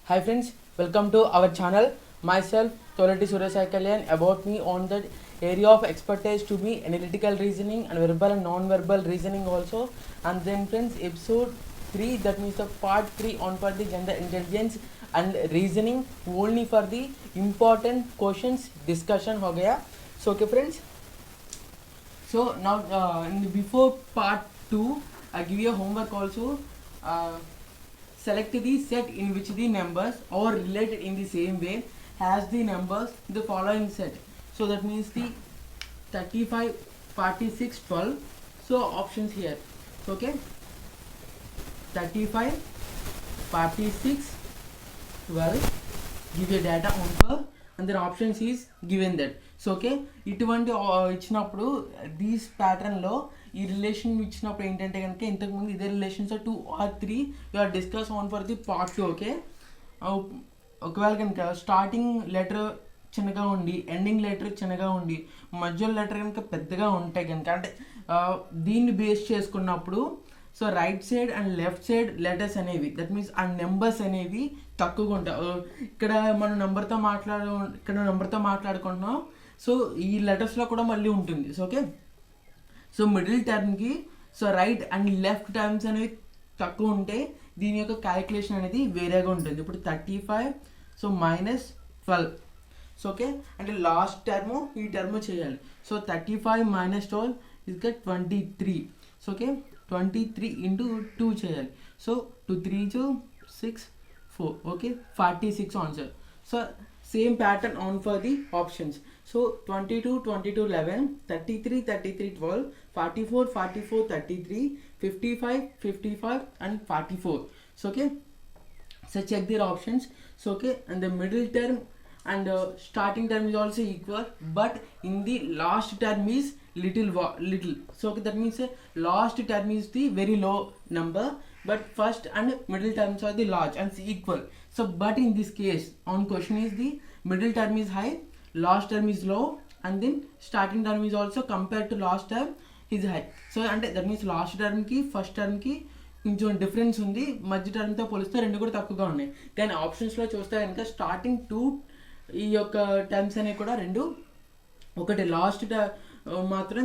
Hi friends, welcome to our channel. Myself, Tolati Suresh Kalyan. About me on the area of expertise to be analytical reasoning and verbal and non-verbal reasoning also. And then friends, episode 3, that means the part 3 on for the gender intelligence and reasoning only for the important questions discussion ho gaya. So okay friends. So now before part 2, I give you a homework also. Select the set in which the numbers are related in the same way as the numbers in the following set. So that means the 35, 46, 12. So options here. So okay, 35, 46, 12. Give your data on for and then options is given that. So okay ఇటువంటి ఇచ్చినప్పుడు these ప్యాటర్న్లో ఈ relation ఇచ్చినప్పుడు ఏంటంటే కనుక ఇంతకుముందు ఇదే relations 2 or 3 you are discuss on for the part 2. Okay ఒకవేళ కనుక స్టార్టింగ్ లెటర్ చిన్నగా ఉండి ఎండింగ్ లెటర్ చిన్నగా ఉండి మధ్యలో లెటర్ కనుక పెద్దగా ఉంటాయి కనుక అంటే దీన్ని బేస్ చేసుకున్నప్పుడు so right side and left side letters అనేవి దట్ మీన్స్ ఆ నెంబర్స్ అనేవి తక్కువగా ఉంటాయి. ఇక్కడ మనం నెంబర్తో మాట్లాడుకుంటున్నాం. సో ఈ లెటర్స్లో కూడా మళ్ళీ ఉంటుంది. సో ఓకే, సో మిడిల్ టర్మ్కి so right and left terms అనేవి తక్కువ ఉంటే దీని యొక్క క్యాలిక్యులేషన్ అనేది వేరేగా ఉంటుంది. ఇప్పుడు 35 సో -12. సో ఓకే, అంటే లాస్ట్ టర్మ్ ఈ టర్మ్ చేయాలి. So 35 - 12 is 23. So okay, 23 into 2 చేయాలి. So 2 3 2 6 4. Okay, 46 answer. So same pattern on for the options. So 22 22 11, 33 33 12, 44 44 33, 55 55 and 44. So okay, so check their options. So okay, and the middle term and starting term is also equal, but in the last term is little. So okay, that means last term is the very low number, but first and middle terms are the large and equal. So but in this case on question is the middle term is high, last term is low, and then starting term is also compared to last term is high. So and that means last term ki first term ki కొంచెం difference ఉంది, మధ్య టర్మ్తో పోలిస్తే రెండు కూడా తక్కువగా ఉన్నాయి. కానీ ఆప్షన్స్లో చూస్తే కనుక స్టార్టింగ్ 2 ఈ యొక్క టర్మ్స్ అనేవి కూడా రెండు ఒకటి, లాస్ట్ మాత్రం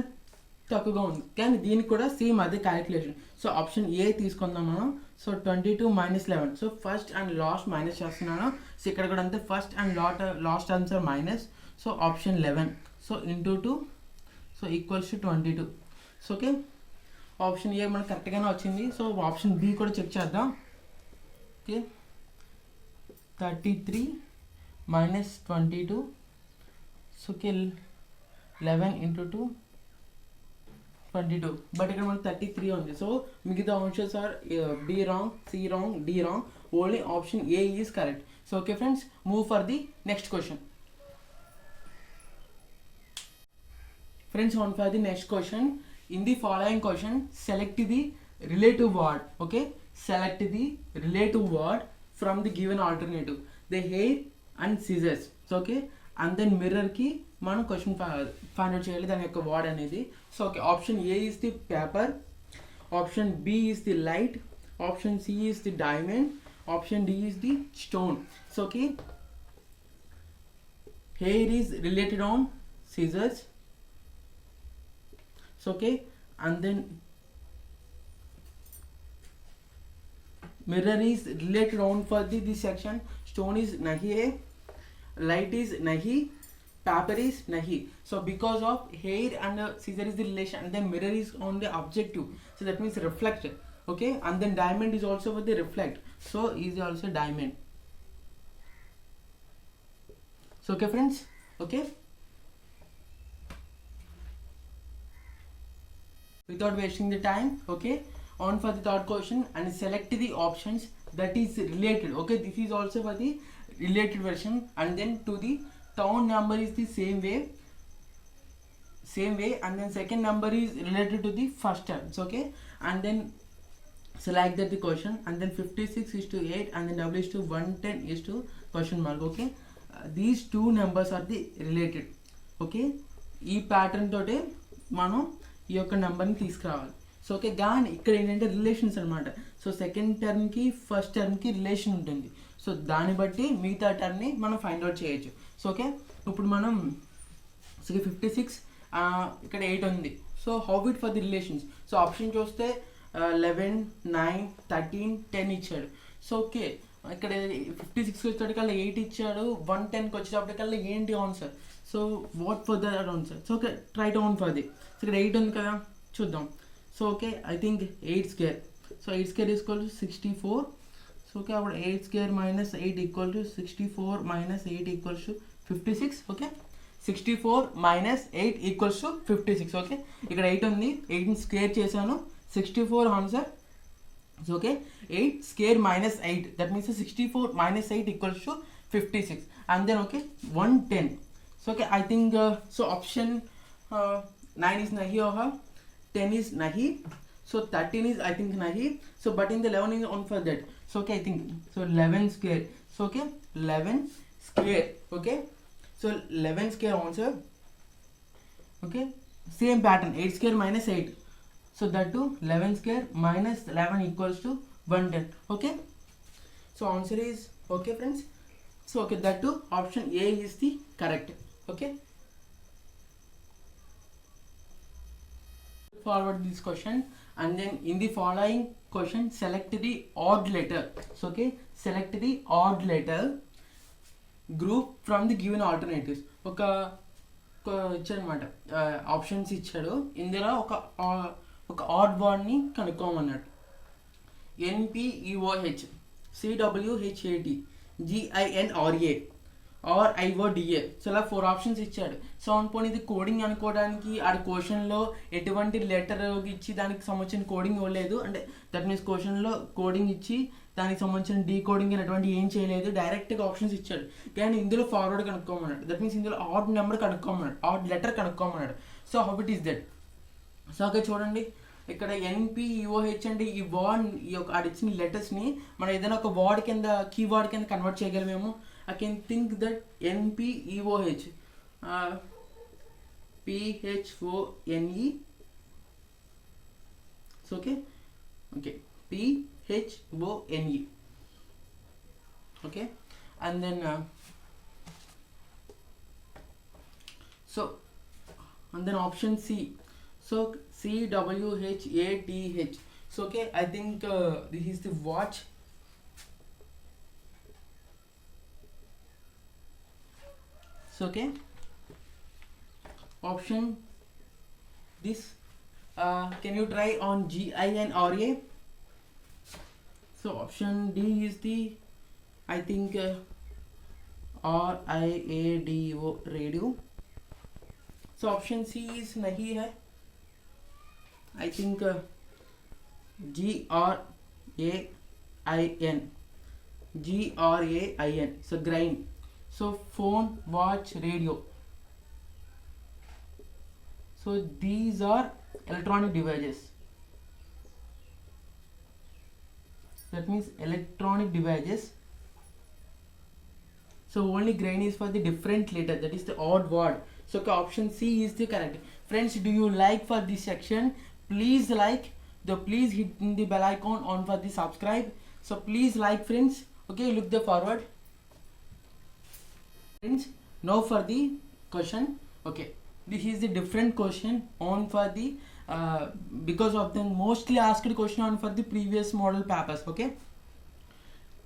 తక్కువగా ఉంది. కానీ దీనికి కూడా సేమ్ అదే క్యాలిక్యులేషన్. సో ఆప్షన్ ఏ తీసుకుందాం మనం. So 22 - 11. So first and last minus చేస్తున్నాను. సో ఇక్కడ కూడా అంతే, first and last terms are minus. So option 11. So into 2 so equals to 22. So okay, option A మనకు కరెక్ట్గానే వచ్చింది. సో ఆప్షన్ బి కూడా చెక్ చేద్దాం. Okay, 33 - 22. So okay, 11 into 2 22. But ఇక్కడ మనకు 33 ఉంది. సో మిగతా options are B wrong, C wrong, D wrong. Only option A is correct. So okay friends, move for the next question. Friends, on for the next question. In the following question, select the relative word. Okay, select the relative word from the given alternative. The hair and scissors. So okay, and then mirror ki మనం question find out చేయాలి దాని యొక్క word అనేది. So okay, option A is the paper, option B is the light, option C is the diamond, option D is the stone. So okay, hair is related on scissors. So okay, and then mirror is related on for this section. Stone is nahi hai, light is nahi, paper is nahi. So because of hair and scissor is the relation, and then mirror is on the objective, so that means reflect. Okay, and then diamond is also for the reflect, so is also diamond. So okay friends, okay, without wasting the time, okay, on for the third question and select the options that is related. Okay, this is also for the related version, and then to the town number is the same way, and then second number is related to the first term. So okay, and then select that the question, and then 56 is to 8, and then w is to 110 is to question mark. Okay, these two numbers are the related. Okay, ఈ pattern తోటే మనం ఈ యొక్క నెంబర్ని తీసుకురావాలి. So okay, కానీ ఇక్కడ ఏంటంటే రిలేషన్స్ అనమాట. సో సెకండ్ టర్మ్కి ఫస్ట్ టర్మ్కి రిలేషన్ ఉంటుంది. సో దాన్ని బట్టి మిగతా టర్మ్ని మనం ఫైండ్ అవుట్ చేయొచ్చు. సో ఓకే, ఇప్పుడు మనం 56 ఇక్కడ 8 ఉంది. So how it for the relations. So option చూస్తే 11, 9, 13, 10 ఇచ్చాడు. సో ఓకే, ఇక్కడ 56కి వచ్చేటప్పటికల్లా 8 ఇచ్చాడు, 110కి వచ్చేటప్పటికల్లా ఏంటి answer. So what for the answer. So okay, try to on for the. So ఇక్కడ 8 ఉంది కదా, చూద్దాం. So okay, I think 8 square. So 8 square equal to 64. So okay, అప్పుడు 8 square minus 8 equal to 64 minus 8 equals to 56. Okay, 64 minus 8 equals to 56. Okay, ఇక్కడ 8 ఉంది, 8ని square చేశాను, 64 answer. So okay, 8 square minus 8, that means 64 minus 8 equals to 56. And then okay 110. So okay, I think so option 9 is nahi or 10 is nahi. So 13 is I think nahi. So but in the 11 is on for that. So okay, I think so 11 square. So okay, 11 square. Okay, so 11 square answer. Okay, same pattern, 8 square minus 8. So that too 11 square minus 11 equals to 110. Okay, so answer is okay friends. So okay, that too option A is the correct. Okay, forward this question, and then in the following question select the odd letter. So okay, select the odd letter group from the given alternatives. ఒక ఇచ్చాడు అనమాట, options ఇచ్చాడు, ఇందులో ఒక odd వర్డ్ని కనుక్కోమన్నాడు. NPEOH, CWHAT, GINRA or IODA. So ఇలా 4 options ఇచ్చాడు. సో అనుకోని ఇది కోడింగ్ అనుకోవడానికి ఆ క్వశ్చన్లో ఎటువంటి లెటర్ ఇచ్చి దానికి సంబంధించిన కోడింగ్ ఇవ్వలేదు. అంటే దట్ మీన్స్ క్వశ్చన్లో కోడింగ్ ఇచ్చి దానికి సంబంధించిన డీకోడింగ్ అటువంటి ఏం చేయలేదు, డైరెక్ట్గా ఆప్షన్స్ ఇచ్చాడు. కానీ ఇందులో ఫార్వర్డ్ కనుక్కోమన్నాడు, దట్ మీన్స్ ఇందులో ఆడ్ నెంబర్ కనుక్కోమన్నాడు, ఆడ్ లెటర్ కనుక్కోమన్నాడు. So how it is that. So okay చూడండి, ఇక్కడ NPEOH అంటే ఈ వర్డ్, ఈ యొక్క ఆడిచ్చిన లెటర్స్ని మనం ఏదైనా ఒక వర్డ్ కింద, కీవర్డ్ కింద convert చేయగలమేమో. I can think that NPEOH, PHONE. So okay, PHONE. Okay, and then option C. So CWHATH. So okay, I think this is the watch. So okay, option this, can you try on GINRA. So option D is the I think RIADO, radio. So option C is nahi hai, I think GRAIN. So grain. So phone, watch, radio. So these are electronic devices. That means electronic devices. So only grain is for the different letter, that is the odd word. So option C is the correct. Friends, do you like for this section? Please like, please hit the bell icon on for the subscribe. So please like friends. Okay, look the forward. Now for the question. Okay, this is the different question on for the because of the mostly asked question on for the previous model papers. Okay,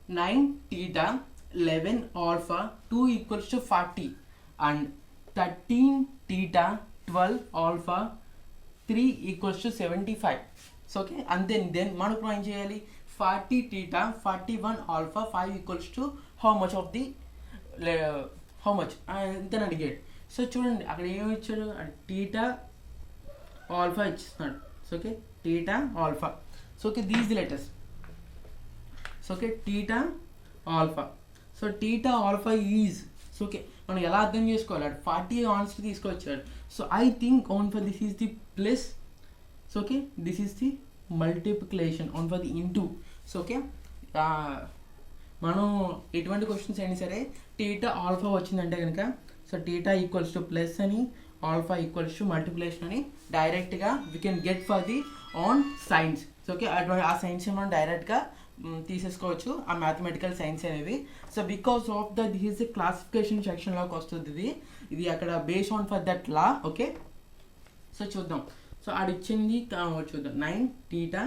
9 theta 11 alpha 2 equals to 40 and 13 theta 12 alpha 3 equals to 75. So okay, and then మనకు ఏం చేయాలి, 40 theta 41 alpha 5 equals to how much of the how much ఇంతని అడిగాడు. So చూడండి అక్కడ ఏమి ఇచ్చాడు, theta alpha ఇచ్చిస్తున్నాడు. So okay, theta alpha. So okay, these the letters. So okay, theta alpha. So theta alpha is, so okay మనం ఎలా అర్థం చేసుకోవాలి, 40 ఆన్సర్ తీసుకొచ్చాడు. So I think on for this is the plus. So okay, this is the multiplication on for the into. So okay, మనం ఎటువంటి questions అయినా సరే theta alpha వచ్చిందంటే కనుక, so theta equals to plus అని alpha equals to multiplication అని డైరెక్ట్గా we can get for the on science. So okay అటువంటి ఆ సైన్స్ మనం డైరెక్ట్గా తీసేసుకోవచ్చు ఆ మ్యాథమెటికల్ సైన్స్ అనేవి. So because of the this classification సెక్షన్లోకి వస్తుంది ఇది అక్కడ base on for that law. Okay so చూద్దాం. సో అది ఇచ్చింది చూద్దాం 9 θ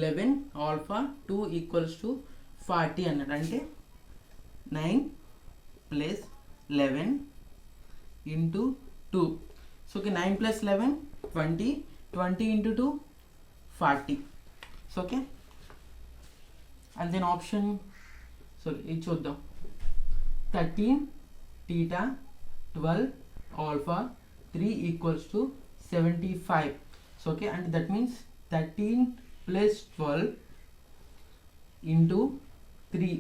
11 ఆల్ఫా 2 ఈక్వల్స్ టు 40 అన్నాడు. అంటే 9 plus 11 into 2. So okay 9 plus 11 20 20 into 2 40. So okay and then option ఇది చూద్దాం 13 θ 12 alpha 3 equals to 75. So okay అంటే that means 13 plus 12 into 3.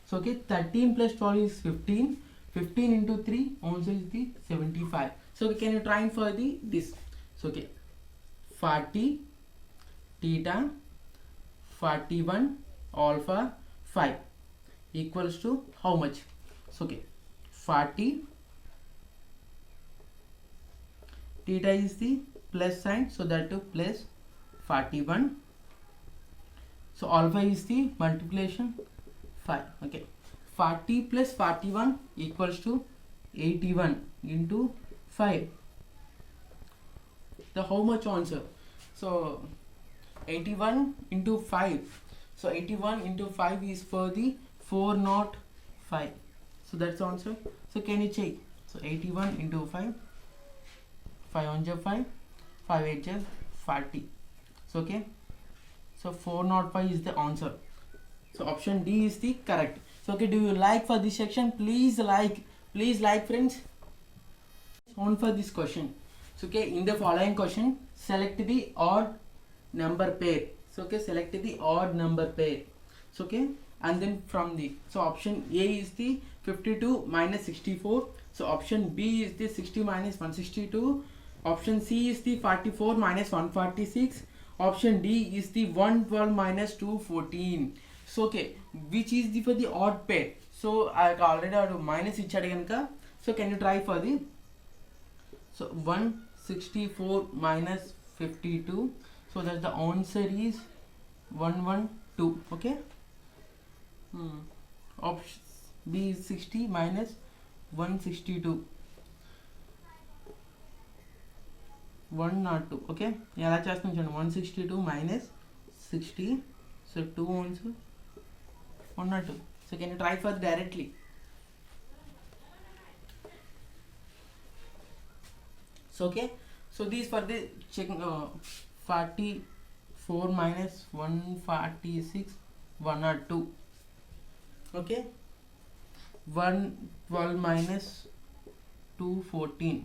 So okay 13 plus 12 is 15. 15 into 3 also is the 75. So we can try for the this. So okay 40 θ 41 alpha 5 equals to how much? So okay 40 θ is the plus sign, so that to plus 41. So alpha is the multiplication 5. Okay 40 plus 41 equals to 81 into 5. The how much answer? So 81 into 5. So 81 into 5 is for the 405. So that's answer. So can you check? So 81 into 5. 5 on 5. 5 8 40. So okay. So 405 is the answer. So option D is the correct. So okay, do you like for this section? Please like friends. On for this question. So okay, in the following question, select the odd number pair. So okay, select the odd number pair. So okay, and then from the option A is the 52 minus 64. So option B is the 60 minus 162. Option C is the 44 minus 146. Option D is the 112 minus 214. So okay, which is the for the odd pair? So I already have minus ichadu ganaka. So can you try for the 164 minus 52. So that the answer is 112. Okay. Option B is 60 minus 162. 102. Okay, ఎలా చేస్తాను చూడండి 162 minus 60. So 2 answer 102. So can you try for directly? So okay, so these for the check 44 minus 146 102. Okay, 112 minus 214.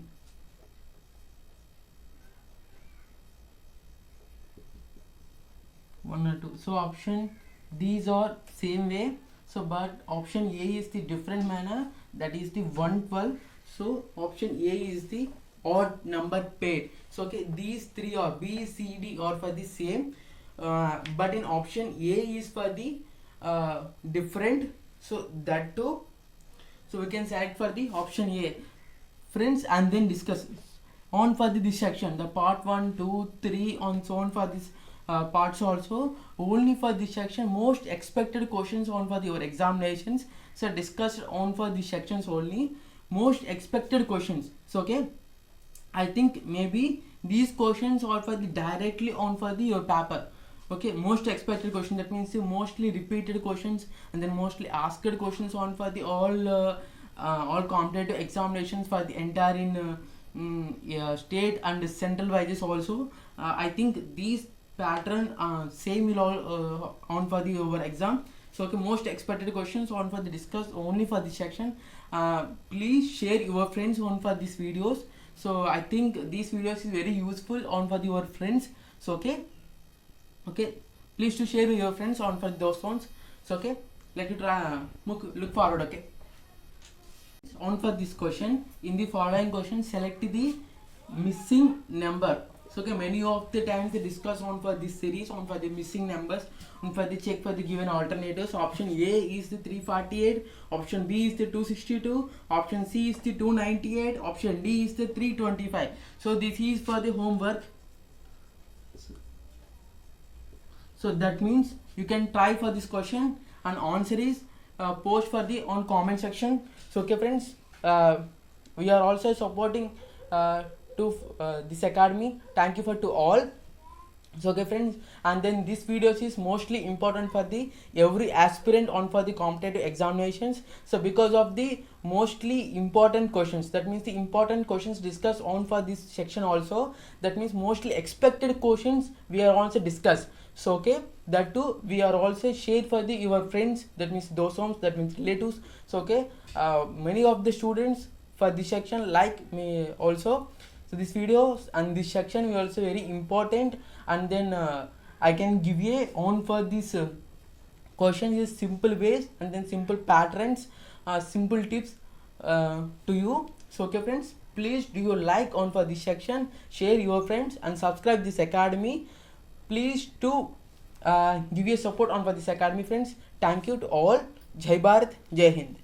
One or two. So option these are same way. So but option A is the different manner, that is the 112. So option A is the odd number pair. So okay, these three are B, C, D are for the same, but in option A is for the different. So that too. So we can select for the option A, friends, and then discuss on for this section, the part 1, 2, 3 on so on for this parts also. Only for this section most expected questions on for your examinations. So discussed on for these sections only, most expected questions. So okay, I think maybe these questions are for the directly on for the your paper. Okay, most expected question, that means the mostly repeated questions and then mostly asked questions on for the all competitive examinations for the entire in state and central vices also. I think these pattern same will all on for the over exam. So okay, most expected questions on for the discuss only for this section. Please share your friends on for these videos. So I think these videos is very useful on for your friends. So okay, please to share with your friends on for those ones. So okay, let you try look forward. Okay, on for this question, in the following question select the missing number. So okay, many of the times they discuss on for this series on for the missing numbers, on for the check for the given alternatives. Option A is the 348, option B is the 262, option C is the 298, option D is the 325. So this is for the homework. So that means you can try for this question, and answer is post for the on comment section. So okay friends, we are also supporting to this academy. Thank you for to all. So okay friends, and then this videos is mostly important for the every aspirant on for the competitive examinations. So because of the mostly important questions, that means the important questions discussed on for this section also, that means mostly expected questions we are also discussed. So okay, that too we are also shared for the your friends, that means those homes, that means relatives. So okay, many of the students for this section like me also. So this videos and this section is also very important, and then I can give you on for this question is simple ways, and then simple patterns, simple tips to you. So okay friends, please do you like on for this section, share your friends and subscribe this academy. Please to give your support on for this academy friends. Thank you to all. Jai Bharat, Jai Hind.